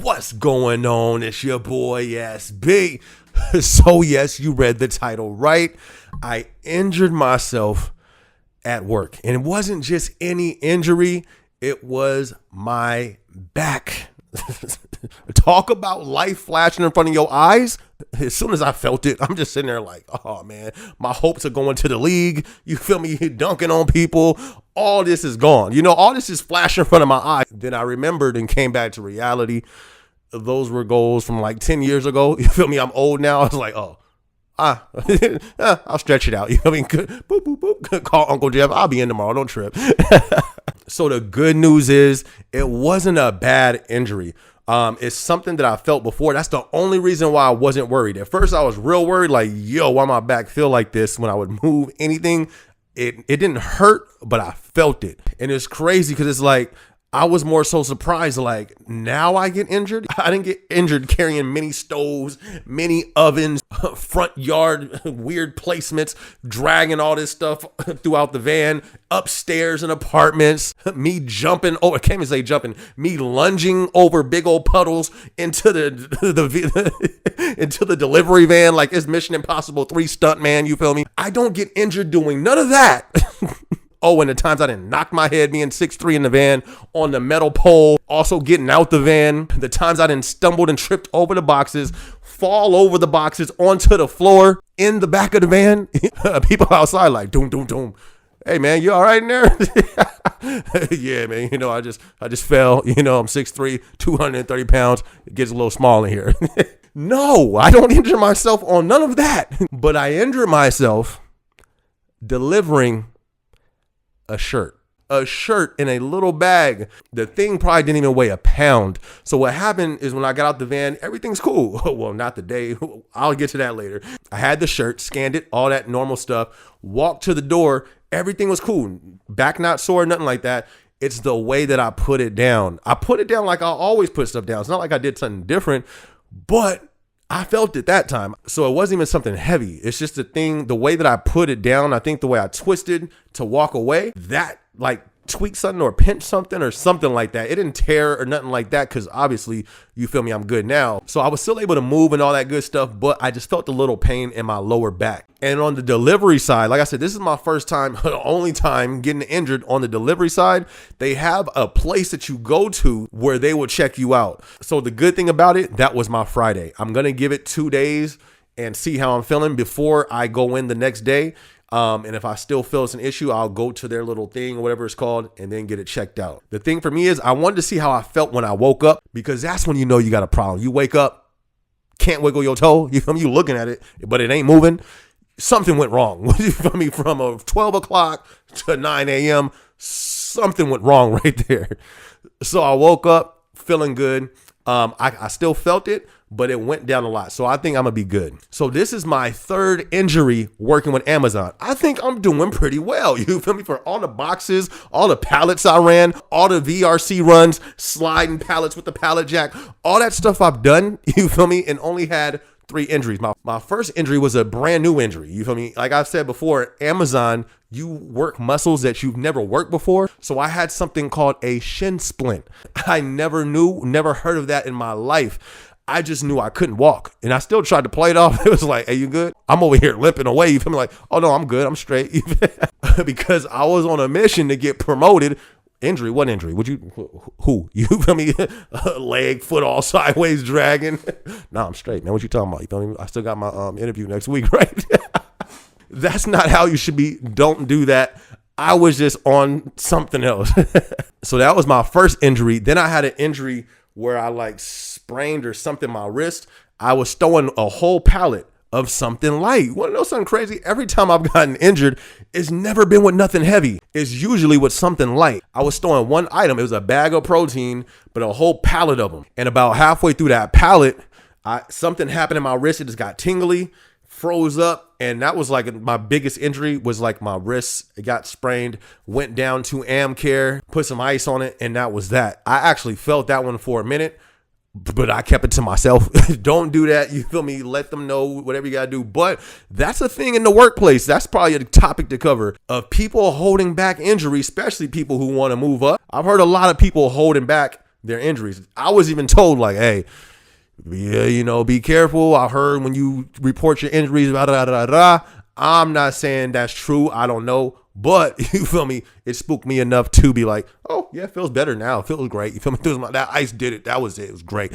What's going on? It's your boy SB. So yes, you read the title right. I injured myself at work, and it wasn't just any injury. It was my back. Talk about life flashing in front of your eyes. As soon as I felt it, I'm just sitting there like, oh man, my hopes are going to the league. You feel me? Dunking on people. All this is gone. You know, all this is flashing in front of my eyes. Then I remembered and came back to reality. Those were goals from like 10 years ago. You feel me? I'm old now. I was like, I'll stretch it out. You know what I mean? Boop, boop, boop. Call Uncle Jeff. I'll be in tomorrow. Don't trip. So the good news is it wasn't a bad injury. It's something that I felt before. That's the only reason why I wasn't worried. At first, I was real worried, like, yo, why my back feel like this when I would move anything? It didn't hurt, but I felt it. And it's crazy because it's like, I was more so surprised, like, now I get injured. I didn't get injured carrying mini stoves, mini ovens, front yard, weird placements, dragging all this stuff throughout the van, upstairs in apartments, me jumping over, I can't even say jumping, me lunging over big old puddles into into the delivery van like it's Mission Impossible 3 stunt man, you feel me? I don't get injured doing none of that. Oh, and the times I didn't knock my head being 6'3" in the van on the metal pole, also getting out the van. The times I didn't stumbled and tripped over the boxes, fall over the boxes onto the floor in the back of the van. People outside like, doom, doom, doom. Hey man, you all right in there? Yeah, man. You know, I just fell. You know, I'm 6'3", 230 pounds. It gets a little small in here. No, I don't injure myself on none of that. But I injure myself delivering a shirt in a little bag. The thing probably didn't even weigh a pound. So what happened is when I got out the van, everything's cool. Well, not the day. I'll get to that later. I had the shirt, scanned it, all that normal stuff, walked to the door. Everything was cool. Back not sore, nothing like that. It's the way that I put it down. I put it down like I always put stuff down. It's not like I did something different, but I felt it that time. So it wasn't even something heavy. It's just the way that I put it down. I think the way I twisted to walk away, that like tweaked something or pinched something or something like that. It didn't tear or nothing like that because obviously, you feel me, I'm good now. So I was still able to move and all that good stuff, but I just felt a little pain in my lower back. And on the delivery side, like I said, this is my first time, the only time getting injured on the delivery side. They have a place that you go to where they will check you out. So the good thing about it, that was my Friday. I'm going to give it 2 days and see how I'm feeling before I go in the next day. And if I still feel it's an issue, I'll go to their little thing or whatever it's called and then get it checked out. The thing for me is I wanted to see how I felt when I woke up, because that's when you know you got a problem. You wake up, can't wiggle your toe. You feel me? You looking at it, but it ain't moving. Something went wrong. You feel me? From 12 o'clock to 9 a.m., something went wrong right there. So I woke up feeling good. I still felt it, but it went down a lot. So I think I'm going to be good. So this is my 3rd injury working with Amazon. I think I'm doing pretty well. You feel me? For all the boxes, all the pallets I ran, all the VRC runs, sliding pallets with the pallet jack, all that stuff I've done, you feel me? And only had 3 injuries. My first injury was a brand new injury. You feel me? Like I've said before, Amazon, you work muscles that you've never worked before. So I had something called a shin splint. I never heard of that in my life. I just knew I couldn't walk, and I still tried to play it off. It was like, hey, you good? I'm over here limping away. You feel me? Like, oh no, I'm good. I'm straight. Because I was on a mission to get promoted. Injury? What injury? Who? You feel me? Leg, foot all sideways dragging. Nah, I'm straight, man. What you talking about? You feel me? I still got my interview next week, right? That's not how you should be. Don't do that. I was just on something else. So that was my first injury. Then I had an injury where I like sprained or something my wrist. I was throwing a whole pallet of something light. You want to know something crazy? Every time I've gotten injured, it's never been with nothing heavy. It's usually with something light. I was throwing one item. It was a bag of protein, but a whole pallet of them. And about halfway through that pallet, something happened in my wrist. It just got tingly, froze up. And that was like my biggest injury was like my wrist. It got sprained, went down to Amcare, put some ice on it. And that was that. I actually felt that one for a minute, but I kept it to myself. Don't do that. You feel me? Let them know whatever you got to do. But that's a thing in the workplace. That's probably a topic to cover of people holding back injury, especially people who want to move up. I've heard a lot of people holding back their injuries. I was even told like, hey, yeah, you know, be careful. I heard when you report your injuries, blah, blah, blah, blah. I'm not saying that's true. I don't know. But you feel me? It spooked me enough to be like, oh yeah, it feels better now. It feels great. You feel me? That ice did it. That was it. It was great.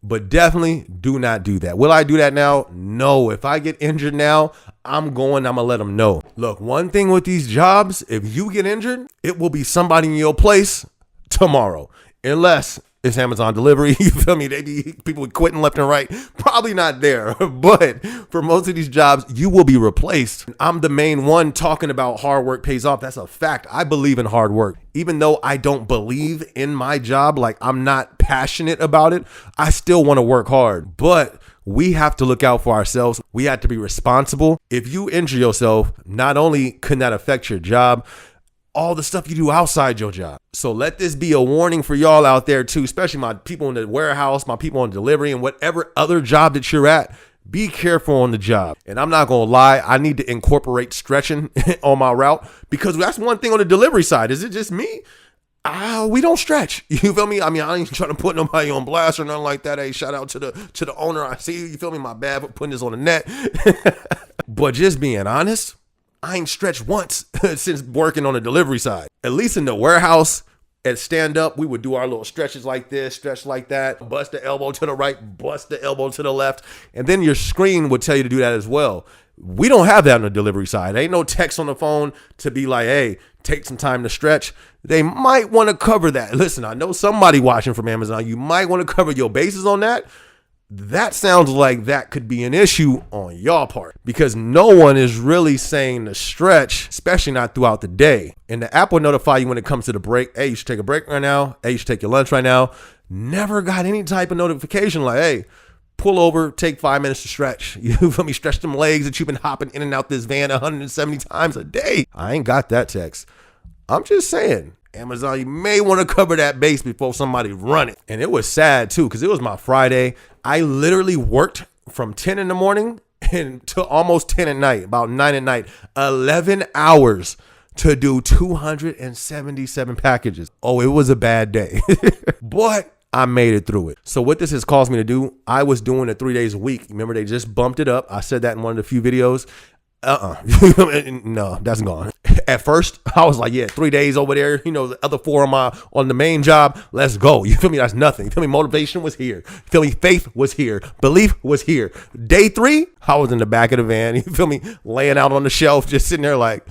But definitely do not do that. Will I do that now? No. If I get injured now, I'm going to let them know. Look, one thing with these jobs, if you get injured, it will be somebody in your place tomorrow. Unless it's Amazon delivery. You feel me? They be people quitting left and right. Probably not there. But for most of these jobs, you will be replaced. I'm the main one talking about hard work pays off. That's a fact. I believe in hard work. Even though I don't believe in my job, like I'm not passionate about it, I still want to work hard. But we have to look out for ourselves. We have to be responsible. If you injure yourself, not only can that affect your job, all the stuff you do outside your job. So let this be a warning for y'all out there too, especially my people in the warehouse, my people on delivery, and whatever other job that you're at. Be careful on the job. And I'm not going to lie, I need to incorporate stretching on my route because that's one thing on the delivery side. Is it just me? We don't stretch. You feel me? I mean, I ain't trying to put nobody on blast or nothing like that. Hey, shout out to the owner. I see you. You feel me? My bad for putting this on the net. But just being honest, I ain't stretched once since working on the delivery side. At least in the warehouse at stand up, we would do our little stretches like this, stretch like that, bust the elbow to the right, bust the elbow to the left. And then your screen would tell you to do that as well. We don't have that on the delivery side. Ain't no text on the phone to be like, hey, take some time to stretch. They might want to cover that. Listen, I know somebody watching from Amazon. You might want to cover your bases on that. That sounds like that could be an issue on y'all part because no one is really saying to stretch, especially not throughout the day. And the app will notify you when it comes to the break. Hey, you should take a break right now. Hey, you should take your lunch right now. Never got any type of notification like, hey, pull over, take 5 minutes to stretch. You feel me? Stretch them legs that you've been hopping in and out this van 170 times a day. I ain't got that text. I'm just saying. Amazon, you may want to cover that base before somebody run it. And it was sad too, because it was my Friday. I literally worked from 10 in the morning to almost 10 at night, about 9 at night, 11 hours to do 277 packages. Oh, it was a bad day, but I made it through it. So what this has caused me to do, I was doing it 3 days a week. Remember, they just bumped it up. I said that in one of the few videos. No, that's gone. At first, I was like, yeah, 3 days over there, you know, the other 4 on the main job. Let's go. You feel me? That's nothing. You feel me? Motivation was here. You feel me? Faith was here. Belief was here. Day 3, I was in the back of the van. You feel me? Laying out on the shelf, just sitting there like,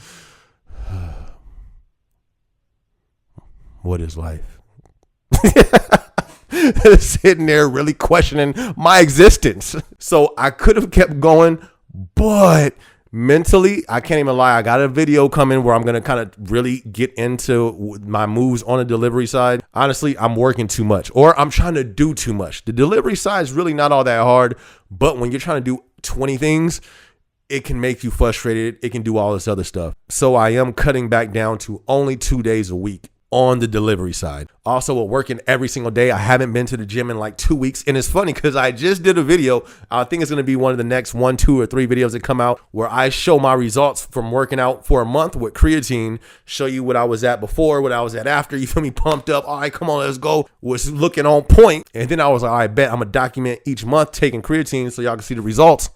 what is life? Sitting there really questioning my existence. So I could have kept going, but mentally, I can't even lie. I got a video coming where I'm going to kind of really get into my moves on the delivery side. Honestly, I'm working too much or I'm trying to do too much. The delivery side is really not all that hard, but when you're trying to do 20 things, it can make you frustrated. It can do all this other stuff. So I am cutting back down to only 2 days a week on the delivery side. Also, we're working every single day. I haven't been to the gym in like 2 weeks. And it's funny because I just did a video. I think it's going to be one of the next 1, 2, or 3 videos that come out where I show my results from working out for a month with creatine, show you what I was at before, what I was at after. You feel me? Pumped up. All right, come on, let's go. Was looking on point. And then I was like, all right, bet I'm going to document each month taking creatine so y'all can see the results.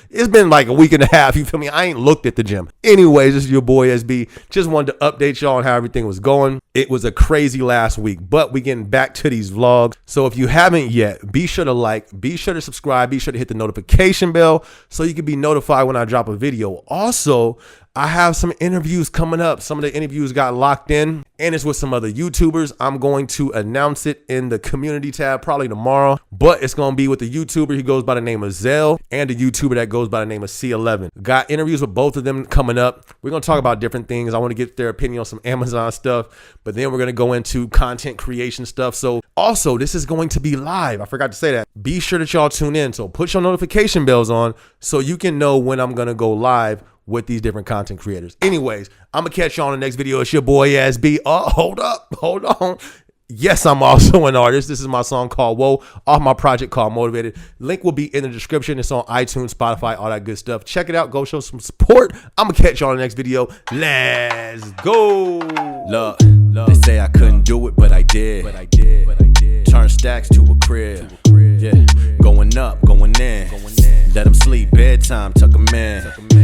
It's been like a week and a half. You feel me? I ain't looked at the gym. Anyways, this is your boy SB. Just wanted to update y'all on how everything was going. It was a crazy last week, but we getting back to these vlogs. So if you haven't yet, be sure to like, be sure to subscribe, be sure to hit the notification bell so you can be notified when I drop a video. Also, I have some interviews coming up. Some of the interviews got locked in and it's with some other YouTubers. I'm going to announce it in the community tab probably tomorrow, but it's going to be with the YouTuber. He goes by the name of Zell and a YouTuber that goes by the name of C11. Got interviews with both of them coming up. We're going to talk about different things. I want to get their opinion on some Amazon stuff, but then we're going to go into content creation stuff. So also this is going to be live. I forgot to say that. Be sure that y'all tune in. So put your notification bells on so you can know when I'm going to go live with these different content creators. Anyways, I'm gonna catch y'all on the next video. It's your boy SB. Oh, hold on. Yes, I'm also an artist. This is my song called Whoa, off my project called Motivated. Link will be in the description. It's on iTunes, Spotify, all that good stuff. Check it out. Go show some support. I'm gonna catch y'all on the next video. Let's go. Look. They say I couldn't do it, but I did. Turn stacks to a crib. Yeah, going up, going in. Let them sleep, bedtime, tuck 'em in.